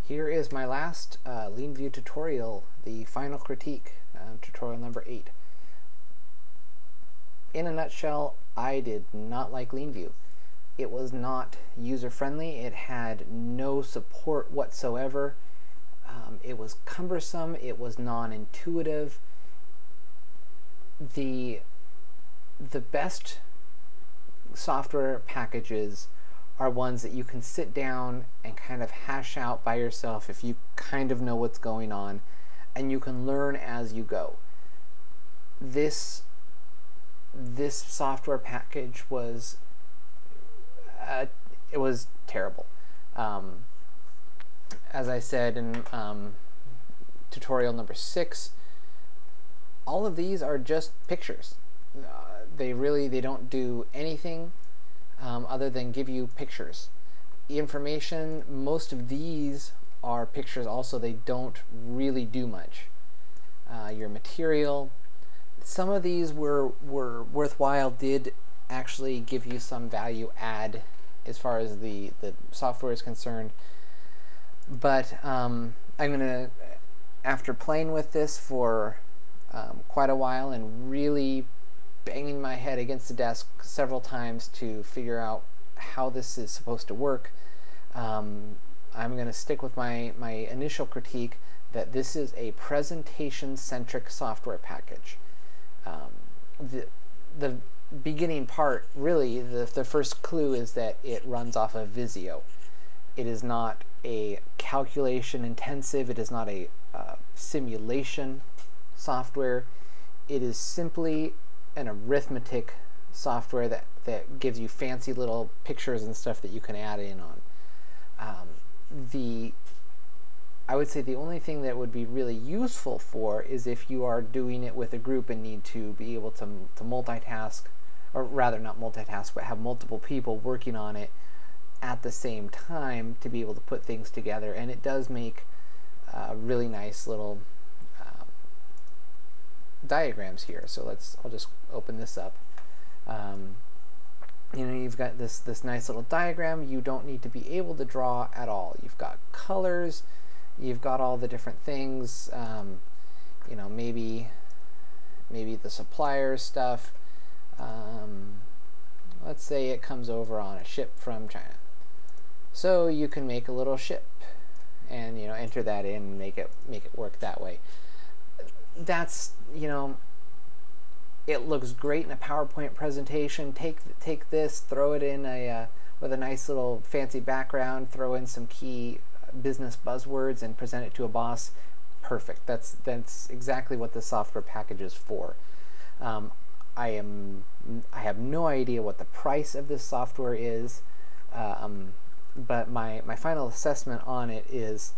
Here is my last LeanView tutorial, the Final Critique, tutorial number 8. In a nutshell, I did not like LeanView. It was not user-friendly. It had no support whatsoever. It was cumbersome. It was non-intuitive. The best software packages are ones that you can sit down and kind of hash out by yourself if you kind of know what's going on, and you can learn as you go. This software package was it was terrible. As I said in tutorial number 6, all of these are just pictures. They don't do anything other than give you pictures. Information, most of these are pictures also. They don't really do much. Your material, some of these were worthwhile, did actually give you some value add as far as the software is concerned. But I'm going to, after playing with this for quite a while and really banging my head against the desk several times to figure out how this is supposed to work, I'm going to stick with my initial critique that this is a presentation-centric software package. The beginning part, really, the first clue is that it runs off of Visio. It is not a calculation intensive, it is not a simulation software. It is simply an arithmetic software that gives you fancy little pictures and stuff that you can add in on. I would say the only thing that would be really useful for is if you are doing it with a group and need to be able to multitask, or rather not multitask, but have multiple people working on it at the same time to be able to put things together. And it does make really nice little diagrams here. So I'll just open this up. You've got this nice little diagram. You don't need to be able to draw at all. You've got colors. You've got all the different things. Maybe the supplier stuff. Let's say it comes over on a ship from China. So you can make a little ship, and enter that in and make it work that way. That's it looks great in a PowerPoint presentation. Take this, throw it in with a nice little fancy background, throw in some key business buzzwords, and present it to a boss. Perfect. That's exactly what the software package is for. I have no idea what the price of this software is, but my final assessment on it is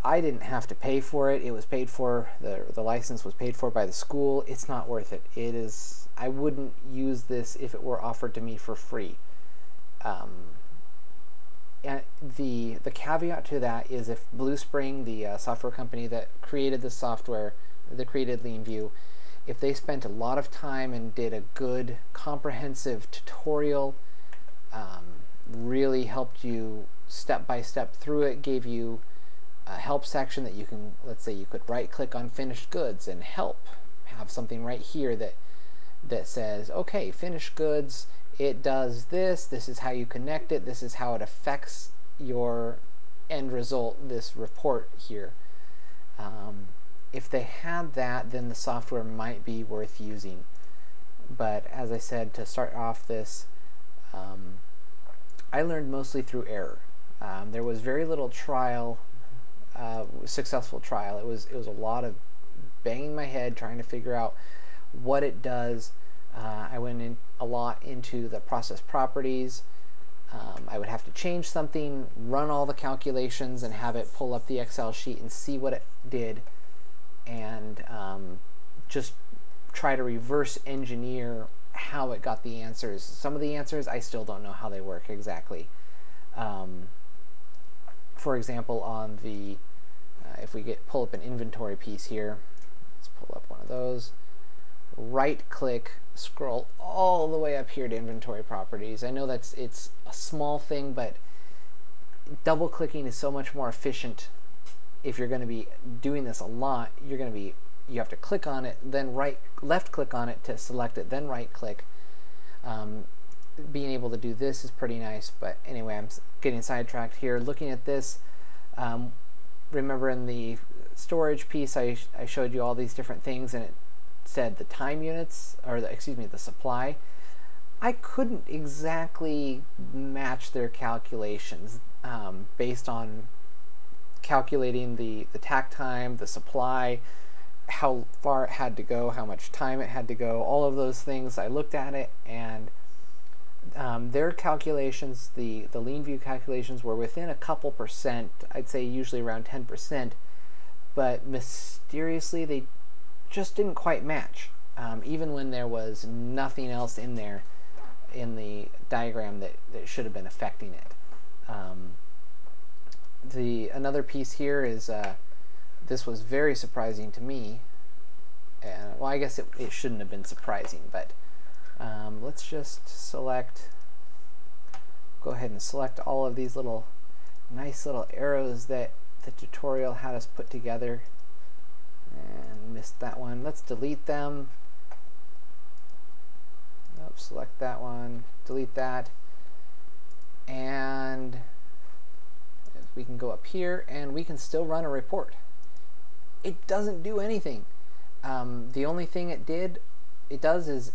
I didn't have to pay for it. It was paid for. The license was paid for by the school. It's not worth it. I wouldn't use this if it were offered to me for free. And the caveat to that is if BlueSpring, the software company that created the software, that created LeanView, if they spent a lot of time and did a good comprehensive tutorial, really helped you step by step through it, gave you a help section that you can, let's say you could right click on finished goods and help, have something right here that says, okay, finished goods, it does this is how you connect it, this is how it affects your end result, this report here. If they had that, then the software might be worth using. But as I said, to start off this, I learned mostly through error. There was very little successful trial. It was a lot of banging my head trying to figure out what it does. I went in a lot into the process properties. I would have to change something, run all the calculations, and have it pull up the Excel sheet and see what it did, and just try to reverse engineer how it got the answers. Some of the answers I still don't know how they work exactly. For example, on the if we pull up an inventory piece here, let's pull up one of those, right click, scroll all the way up here to inventory properties. I know it's a small thing, but double clicking is so much more efficient. If you're going to be doing this a lot, you have to click on it, then left click on it to select it, then right click. Being able to do this is pretty nice, but anyway, I'm getting sidetracked here. Looking at this, remember in the storage piece I showed you all these different things, and it said the time units, or the supply. I couldn't exactly match their calculations based on calculating the takt time, the supply, how far it had to go, how much time it had to go, all of those things. I looked at it, and their calculations, the LeanView calculations, were within a couple percent. I'd say usually around 10%, but mysteriously they just didn't quite match, even when there was nothing else in there in the diagram that should have been affecting it. Another piece here is this was very surprising to me, and well, I guess it shouldn't have been surprising, but let's just go ahead and select all of these nice little arrows that the tutorial had us put together, and missed that one. Let's delete them. Nope, select that one, delete that, and we can go up here and we can still run a report. It doesn't do anything. The only thing it does is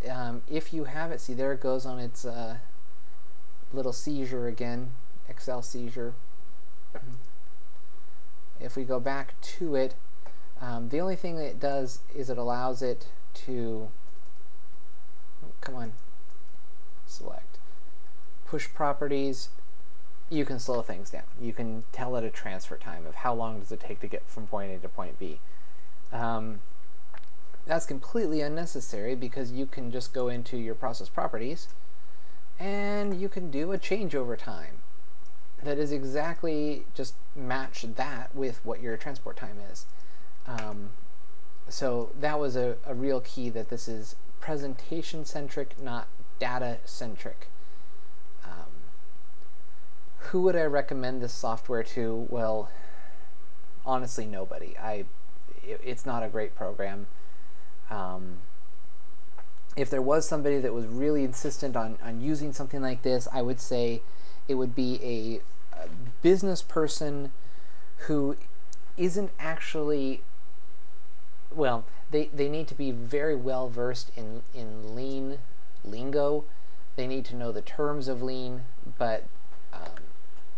if you have it, see there it goes on its little seizure again, Excel seizure. If we go back to it, the only thing that it does is it allows it to, come on, select, push properties. You can slow things down. You can tell it a transfer time of how long does it take to get from point A to point B. That's completely unnecessary, because you can just go into your process properties and you can do a changeover time that is exactly just match that with what your transport time is. So that was a real key, that this is presentation centric, not data centric. Who would I recommend this software to? Well, honestly, nobody. It's not a great program. If there was somebody that was really insistent on using something like this, I would say it would be a business person who isn't actually, well, they need to be very well versed in lean lingo. They need to know the terms of lean, but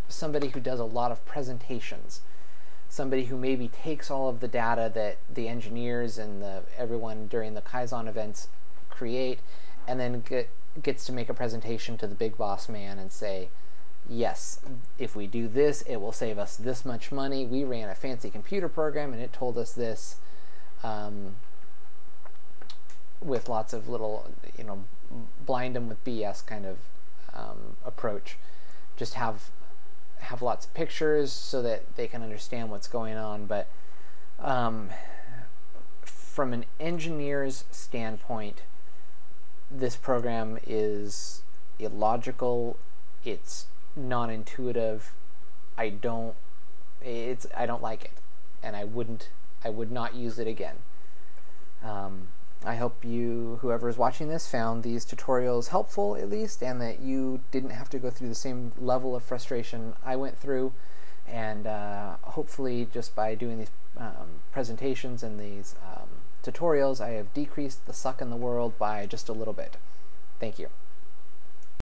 somebody who does a lot of presentations, somebody who maybe takes all of the data that the engineers and everyone during the Kaizen events create, and then gets to make a presentation to the big boss man and say, yes, if we do this, it will save us this much money. We ran a fancy computer program and it told us this, with lots of little, blind them with BS kind of approach. Just have lots of pictures so that they can understand what's going on. But from an engineer's standpoint, this program is illogical. It's non-intuitive. I don't like it, and I would not use it again. I hope whoever is watching this, found these tutorials helpful at least, and that you didn't have to go through the same level of frustration I went through. And hopefully, just by doing these presentations and these tutorials, I have decreased the suck in the world by just a little bit. Thank you.